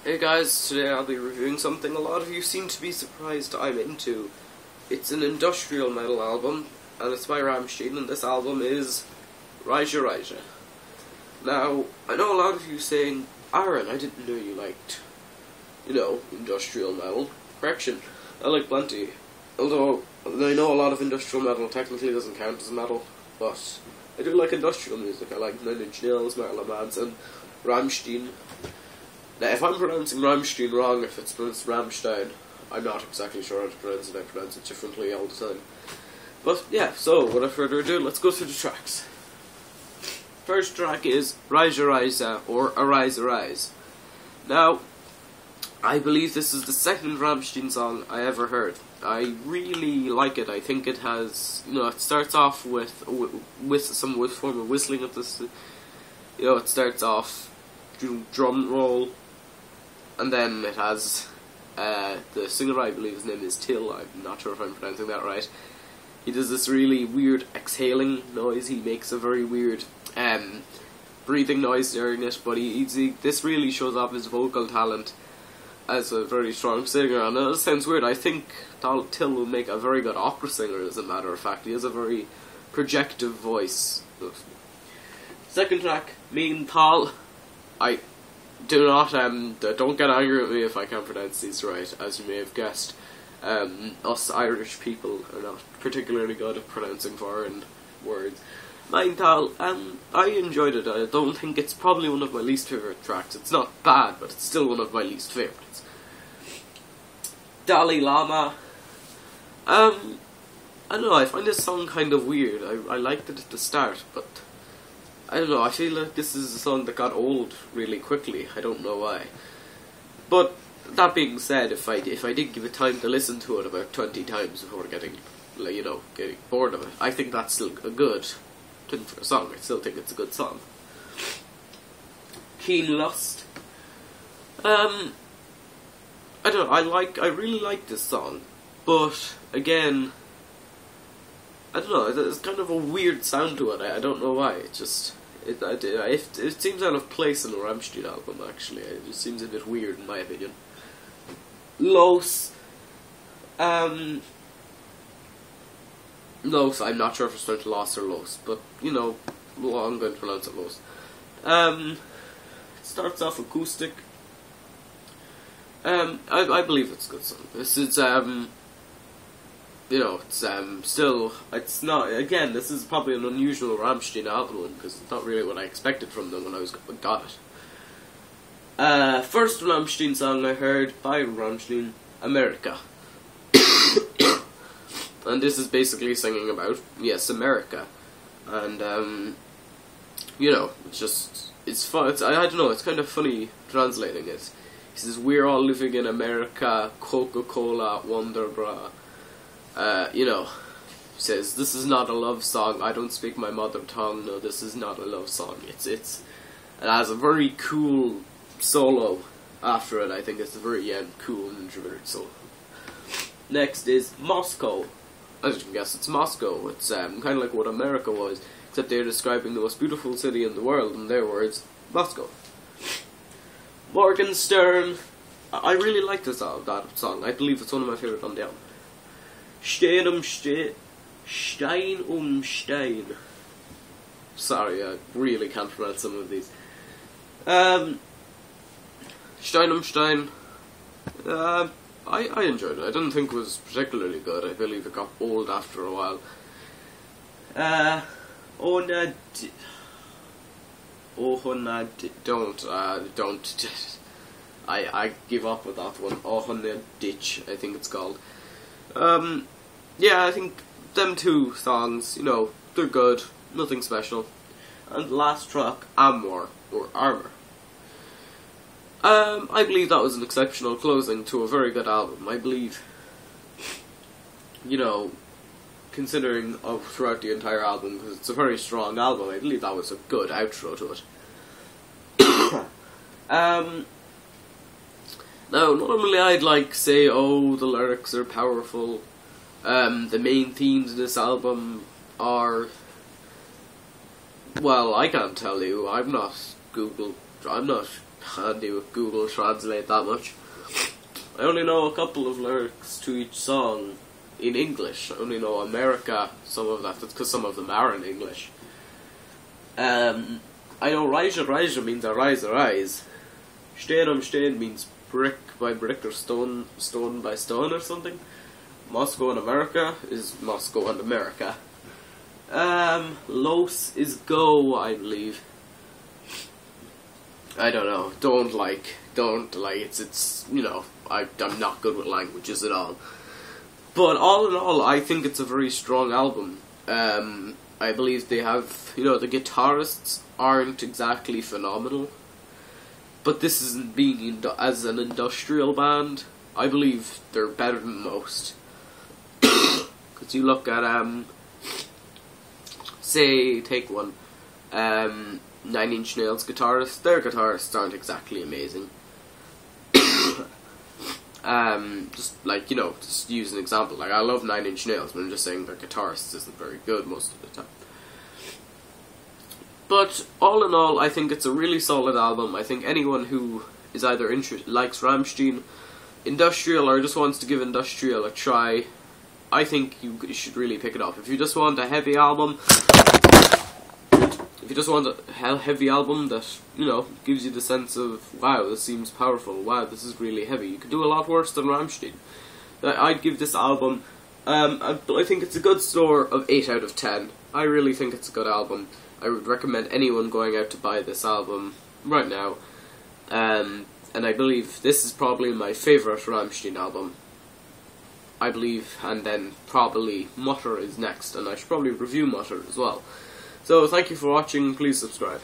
Hey guys, today I'll be reviewing something a lot of you seem to be surprised I'm into. It's an industrial metal album, and it's by Rammstein, and this album is Reise. Now, I know a lot of you saying, Aaron, I didn't know you liked, industrial metal. Correction, I like plenty. Although, I know a lot of industrial metal technically doesn't count as metal, but I do like industrial music. I like 9 Inch Nails, Marilyn Manson, Rammstein. Now, if I'm pronouncing Rammstein wrong, if it's pronounced Rammstein, I'm not exactly sure how to pronounce it. I pronounce it differently all the time. But yeah, so without further ado, let's go through the tracks. First track is Reise, or Arise. Now, I believe this is the second Rammstein song I ever heard. I really like it. I think it has, it starts off with some form of whistling at this. It starts off drum roll, and then it has the singer, I believe his name is Till, I'm not sure if I'm pronouncing that right. He does this really weird exhaling noise. He makes a very weird breathing noise during it, but this really shows off his vocal talent as a very strong singer. And it sounds weird, I think Till will make a very good opera singer, as a matter of fact. He has a very projective voice. Second track, Mean Tal. I do not, don't get angry with me if I can't pronounce these right, as you may have guessed. Us Irish people are not particularly good at pronouncing foreign words. Mein Tal, I enjoyed it. I don't think it's probably one of my least favourite tracks. It's not bad, but it's still one of my least favourites. Dalai Lama. I don't know, I find this song kind of weird. I liked it at the start, but I don't know, I feel like this is a song that got old really quickly. I don't know why. But that being said, if I did give it time to listen to it about 20 times before getting bored of it, I think that's still a good thing for a song. I still think it's a good song. Keen Lust. I don't know, I really like this song, but again, I don't know, there's kind of a weird sound to it. I don't know why. It just it seems out of place in a Rammstein album. Actually, it just seems a bit weird in my opinion. Los. Los. I'm not sure if it's pronounced Los or Los, but I'm going to pronounce it Los. It starts off acoustic. I believe it's a good song. This is it's not, again, this is probably an unusual Rammstein album, because it's not really what I expected from them when I got it. First Rammstein song I heard by Rammstein, America. And this is basically singing about, yes, America. And, it's fun, I don't know, it's kind of funny translating it. He says, we're all living in America, Coca-Cola, Wonder Bra. Says, this is not a love song, I don't speak my mother tongue, no, this is not a love song. It has a very cool solo after it. I think it's a very cool and introverted solo. Next is Moscow. As you can guess, it's Moscow. It's kind of like what America was, except they're describing the most beautiful city in the world, in their words, Moscow. Morgenstern. I really like that song. I believe it's one of my favourite on the album. Stein Stein. Sorry, I really can't pronounce some of these. Stein. I enjoyed it. I didn't think it was particularly good. I believe it got old after a while. Don't. I give up with that one. Ohne Ditch, I think it's called. Yeah, I think them two songs, they're good, nothing special. And the last track, Amor, or Armor. I believe that was an exceptional closing to a very good album. I believe, considering throughout the entire album, because it's a very strong album, I believe that was a good outro to it. Now, normally I'd say, oh, the lyrics are powerful. The main themes of this album are, well, I can't tell you. I've not Googled I'm not handy with Google Translate that much. I only know a couple of lyrics to each song in English. I only know America, some of that, that's because some of them are in English. I know Reise, Reise means arise, arise. Stehen stehen means brick by brick or stone by stone or something. Moscow and America is Moscow and America. Los is go, I believe. I don't know. Don't like. It's you know, I'm not good with languages at all. But all in all, I think it's a very strong album. I believe they have, you know, the guitarists aren't exactly phenomenal. But this isn't being as an industrial band. I believe they're better than most. Because you look at, say, take one, 9 Inch Nails guitarists, their guitarists aren't exactly amazing. Just like, you know, just use an example, like, I love 9 Inch Nails, but I'm just saying their guitarist isn't very good most of the time. But, all in all, I think it's a really solid album. I think anyone who is either likes Rammstein, industrial, or just wants to give industrial a try, I think you should really pick it up. If you just want a heavy album, that, you know, gives you the sense of, wow, this seems powerful, wow, this is really heavy, you could do a lot worse than Rammstein. I'd give this album, I think it's a good score of 8 out of 10. I really think it's a good album. I would recommend anyone going out to buy this album right now. And I believe this is probably my favourite Rammstein album. I believe, and then probably Mutter is next, and I should probably review Mutter as well. So, thank you for watching, please subscribe.